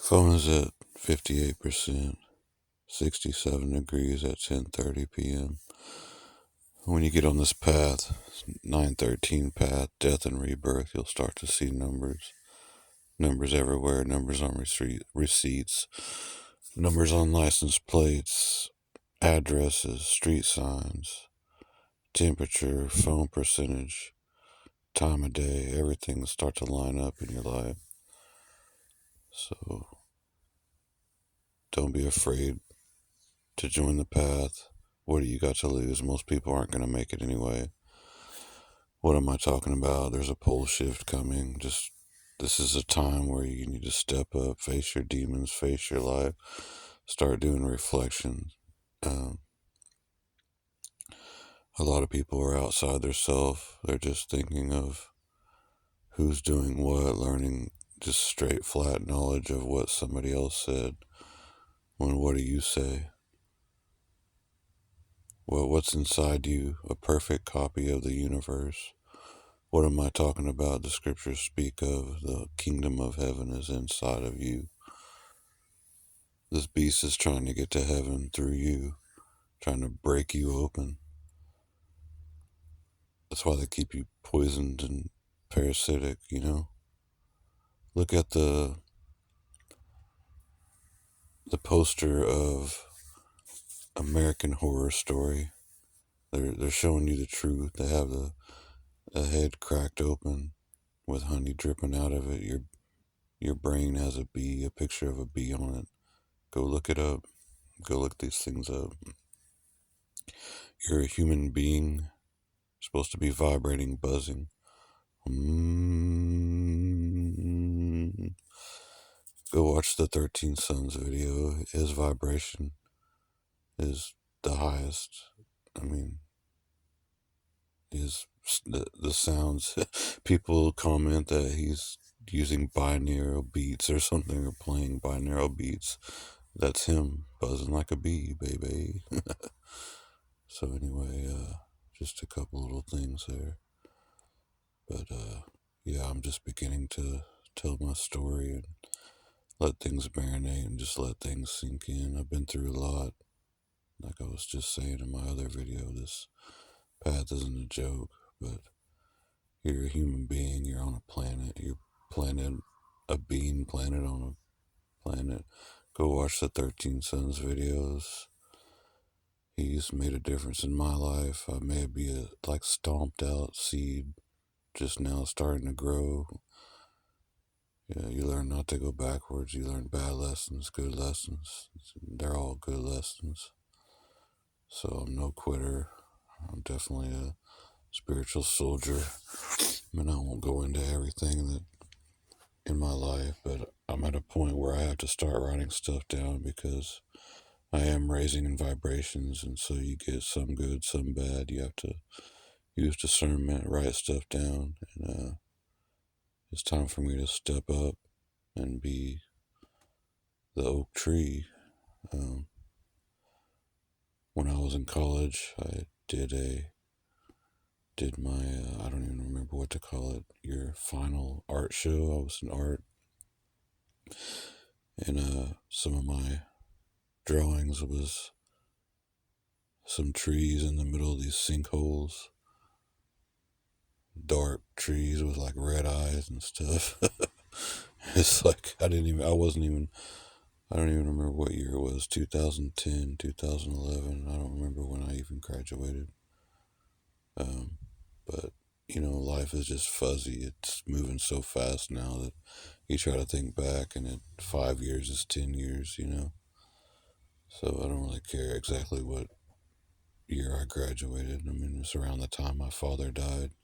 Phone is at 58%, 67 degrees at 10:30 p.m. When you get on this path, 913 path, death and rebirth, you'll start to see numbers. Numbers everywhere, numbers on receipts, numbers on license plates, addresses, street signs, temperature, phone percentage, time of day, everything will start to line up in your life. So don't be afraid to join the path. What do you got to lose? Most people aren't going to make it anyway. What am I talking about? There's a pole shift coming. This is a time where you need to step up, face your demons, face your life, start doing reflection. Um, a lot of people are outside their self. They're just thinking of who's doing what, learning just straight, flat knowledge of what somebody else said. When what do you say? What's inside you? A perfect copy of the universe. What am I talking about? The scriptures speak of the kingdom of heaven is inside of you. This beast is trying to get to heaven through you, trying to break you open. That's why they keep you poisoned and parasitic, you know? Look at the poster of American Horror Story. They're showing you the truth. They have a head cracked open with honey dripping out of it. Your brain has a picture of a bee on it. Go look it up. Go look these things up. You're a human being. You're supposed to be vibrating, buzzing. Go watch the 13 Sons video. His vibration is the highest. I mean, the sounds. People comment that he's using binaural beats or something, or playing binaural beats. That's him buzzing like a bee, baby. So anyway, just a couple little things there. But yeah, I'm just beginning to tell my story and let things marinate and just let things sink in. I've been through a lot. Like I was just saying in my other video, this path isn't a joke, but you're a human being, you're on a planet, you're planet, a being planet on a planet. Go watch the 13 Sons videos. He's made a difference in my life. I may be a like stomped out seed just now starting to grow. Yeah, you learn not to go backwards. You learn bad lessons, good lessons. They're all good lessons. So I'm no quitter. I'm definitely a spiritual soldier. I mean, I won't go into everything that in my life, but I'm at a point where I have to start writing stuff down because I am raising in vibrations, and so you get some good, some bad. You have to use discernment, write stuff down, and it's time for me to step up and be the oak tree. When I was in college, I did my I don't even remember what to call it. Your final art show. I was in art, and some of my drawings was some trees in the middle of these sinkholes, dark trees with like red eyes and stuff. It's like I don't even remember what year it was, 2010, 2011. I don't remember when I even graduated. But, you know, life is just fuzzy. It's moving so fast now that you try to think back, and 5 years is 10 years, you know? So I don't really care exactly what year I graduated. I mean, it was around the time my father died.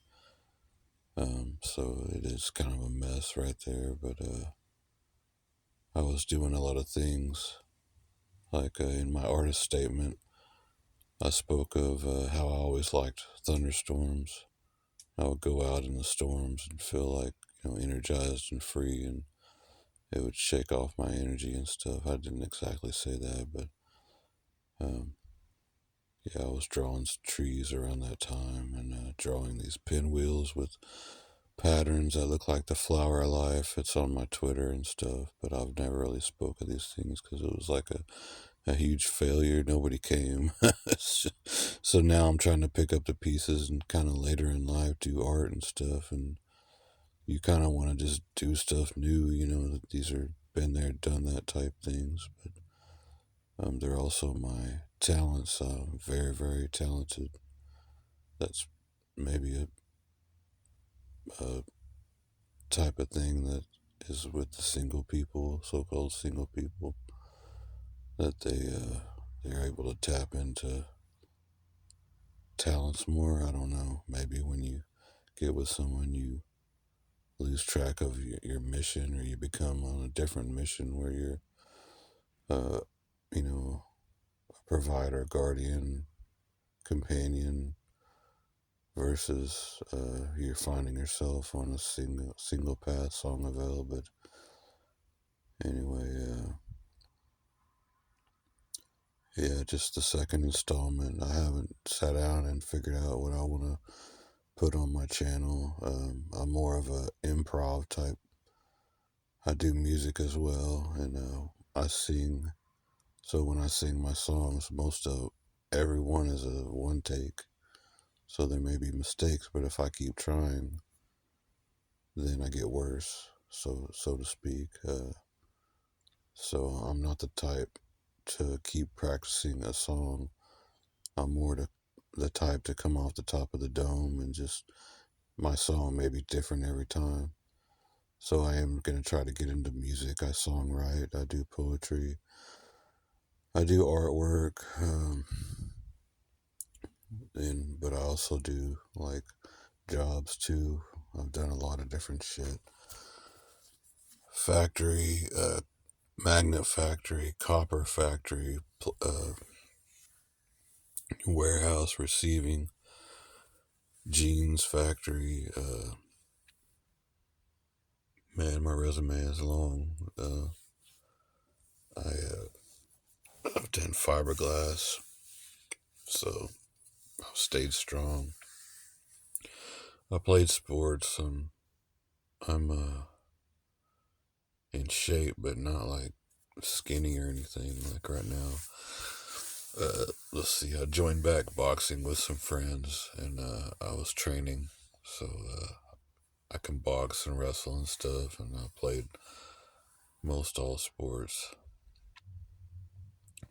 So it is kind of a mess right there, but I was doing a lot of things. Like in my artist statement, I spoke of how I always liked thunderstorms. I would go out in the storms and feel like, you know, energized and free, and it would shake off my energy and stuff. I didn't exactly say that, but yeah, I was drawing trees around that time, and drawing these pinwheels with patterns that look like the flower of life. It's on my Twitter and stuff, but I've never really spoke of these things because it was like a huge failure. Nobody came. So now I'm trying to pick up the pieces and kind of later in life do art and stuff. And you kind of want to just do stuff new, that these are been there, done that type things. But they're also my talents. I'm very, very talented. That's maybe a type of thing that is with the single people, so-called single people, that they're able to tap into talents more. I don't know. Maybe when you get with someone, you lose track of your mission, or you become on a different mission where you're, uh, you know, a provider, guardian, companion, versus you're finding yourself on a single path, Songaville. But anyway, yeah, just the second installment. I haven't sat down and figured out what I want to put on my channel. I'm more of a improv type. I do music as well, and I sing. So when I sing my songs, most of every one is a one take. So there may be mistakes, but if I keep trying, then I get worse, so to speak. So I'm not the type to keep practicing a song. I'm more the type to come off the top of the dome and just my song may be different every time. So I am gonna try to get into music. I songwrite. I do poetry. I do artwork. And but I also do like jobs too. I've done a lot of different shit. Factory, magnet factory, copper factory, warehouse receiving, jeans factory. Man, my resume is long. I've done fiberglass, so I've stayed strong. I played sports. I'm in shape, but not like skinny or anything like right now. Let's see. I joined back boxing with some friends, and I was training, so I can box and wrestle and stuff. And I played most all sports: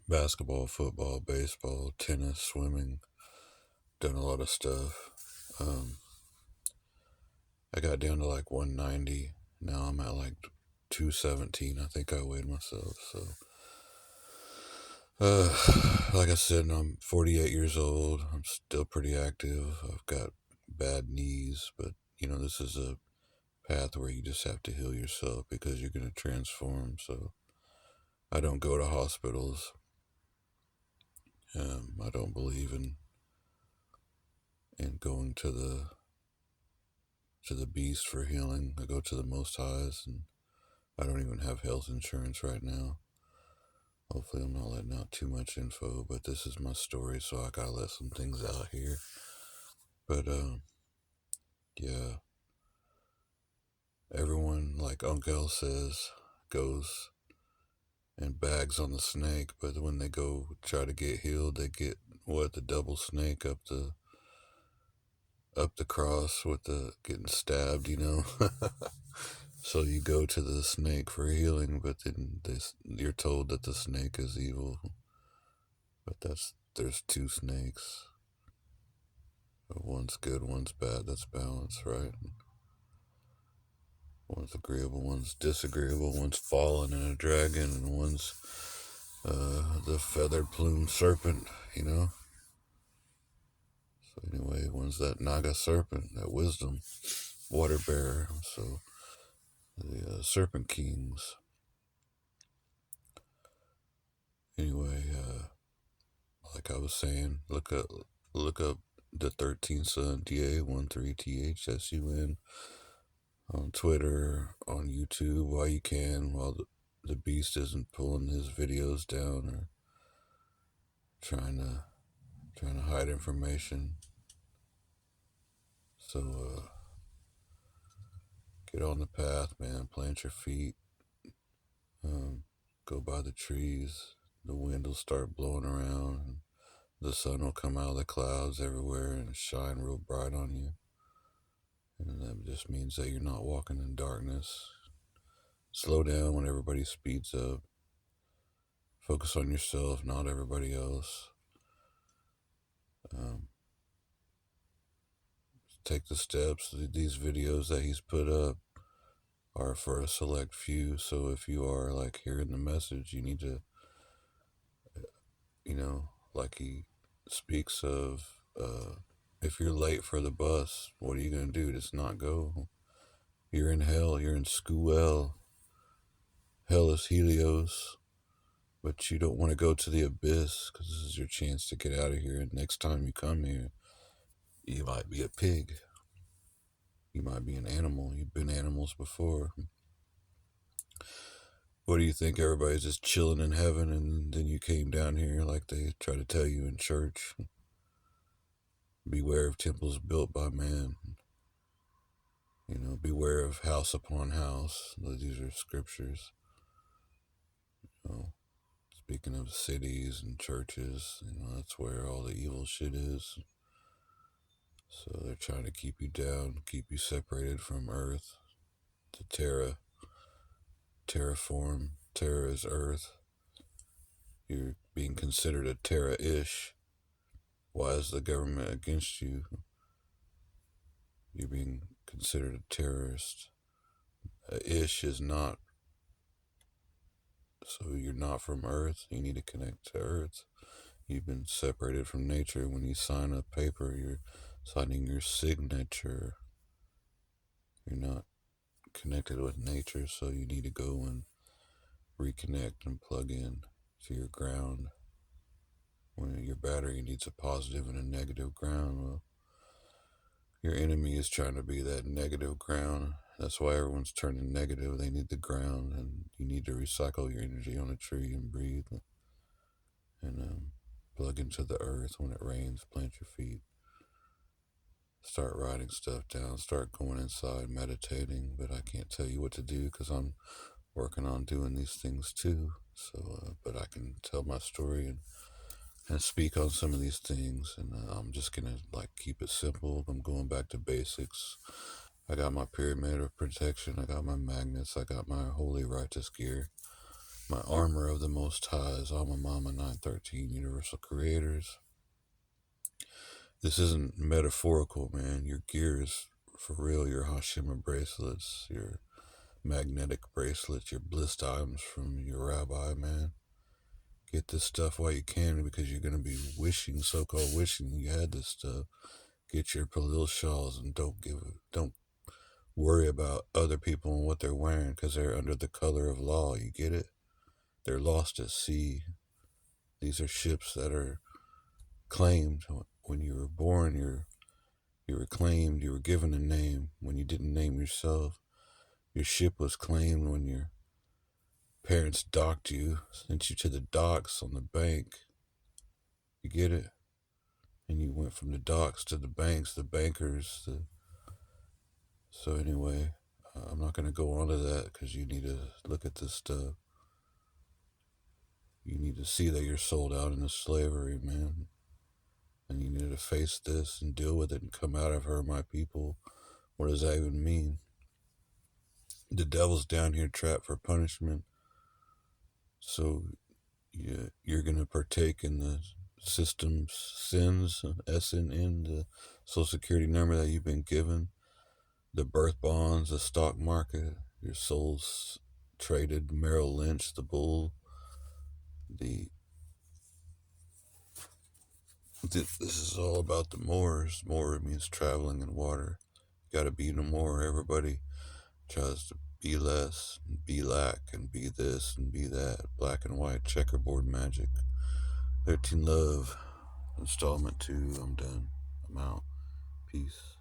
basketball, football, baseball, tennis, swimming. Done a lot of stuff. I got down to like 190. Now I'm at like 217. I think I weighed myself. So, like I said, I'm 48 years old. I'm still pretty active. I've got bad knees, but this is a path where you just have to heal yourself because you're going to transform. So I don't go to hospitals. I don't believe in going to the beast for healing. I go to the Most Highs, and I don't even have health insurance right now. Hopefully, I'm not letting out too much info, but this is my story, so I gotta let some things out here. But yeah, everyone, like Uncle says, goes and bags on the snake, but when they go try to get healed, they get the double snake up the cross with the getting stabbed. So you go to the snake for healing, but then you're told that the snake is evil. But there's two snakes. One's good, one's bad. That's balance, right? One's agreeable, one's disagreeable, one's fallen in a dragon, and one's the feathered plumed serpent. So anyway, one's that Naga serpent, that wisdom, water bearer. So the serpent kings. Anyway, like I was saying, look up the 13th son DA13THSUN on Twitter, on YouTube while you can, while the beast isn't pulling his videos down or trying to hide information. So Get on the path, man. Plant your feet. Um, go by the trees. The wind will start blowing around. And the sun will come out of the clouds everywhere and shine real bright on you. And that just means that you're not walking in darkness. Slow down when everybody speeds up. Focus on yourself, not everybody else. Um, take the steps. These videos that he's put up are for a select few. So if you are like hearing the message, you need to, like he speaks of, if you're late for the bus, what are you going to do? Just not go. You're in hell. You're in school. Hell is Helios. But you don't want to go to the abyss because this is your chance to get out of here. And next time you come here, you might be a pig. You might be an animal. You've been animals before. What do you think? Everybody's just chilling in heaven and then you came down here like they try to tell you in church. Beware of temples built by man. Beware of house upon house. These are scriptures. Speaking of cities and churches, that's where all the evil shit is. So they're trying to keep you down, keep you separated from earth. The terraform. Terra is earth. You're being considered a terra-ish. Why is the government against you? You're being considered a terrorist. Ish is not. So you're not from earth. You need to connect to earth. You've been separated from nature. When you sign a paper, you're signing your signature. You're not connected with nature, so you need to go and reconnect and plug in to your ground. When your battery needs a positive and a negative ground, well, your enemy is trying to be that negative ground. That's why everyone's turning negative. They need the ground, and you need to recycle your energy on a tree and breathe and plug into the earth. When it rains, plant your feet. Start writing stuff down. Start going inside, meditating. But I can't tell you what to do because I'm working on doing these things too. So, but I can tell my story and speak on some of these things. And I'm just gonna keep it simple. I'm going back to basics. I got my pyramid of protection. I got my magnets. I got my holy righteous gear. My armor of the Most High is Alma Mama 913 Universal Creators. This isn't metaphorical, man. Your gear is for real. Your Hashima bracelets, your magnetic bracelets, your blissed items from your rabbi, man. Get this stuff while you can because you're going to be wishing, so-called wishing you had this stuff. Get your little shawls and don't worry about other people and what they're wearing because they're under the color of law. You get it? They're lost at sea. These are ships that are claimed. When you were born, you were claimed. You were given a name when you didn't name yourself. Your ship was claimed when your parents docked you, sent you to the docks on the bank. You get it? And you went from the docks to the banks, the bankers. So anyway, I'm not going to go on to that because you need to look at this stuff. You need to see that you're sold out into slavery, man. And you need to face this and deal with it and come out of her, my people. What does that even mean? The devil's down here trapped for punishment. So you're going to partake in the system's sins, SNN, the Social Security number that you've been given, the birth bonds, the stock market, your soul's traded, Merrill Lynch, the bull, this is all about the Moors. Moor means traveling in water. You gotta be no more. Everybody tries to be less, and be lack, and be this, and be that. Black and white checkerboard magic. 13 Love, installment 2. I'm done. I'm out. Peace.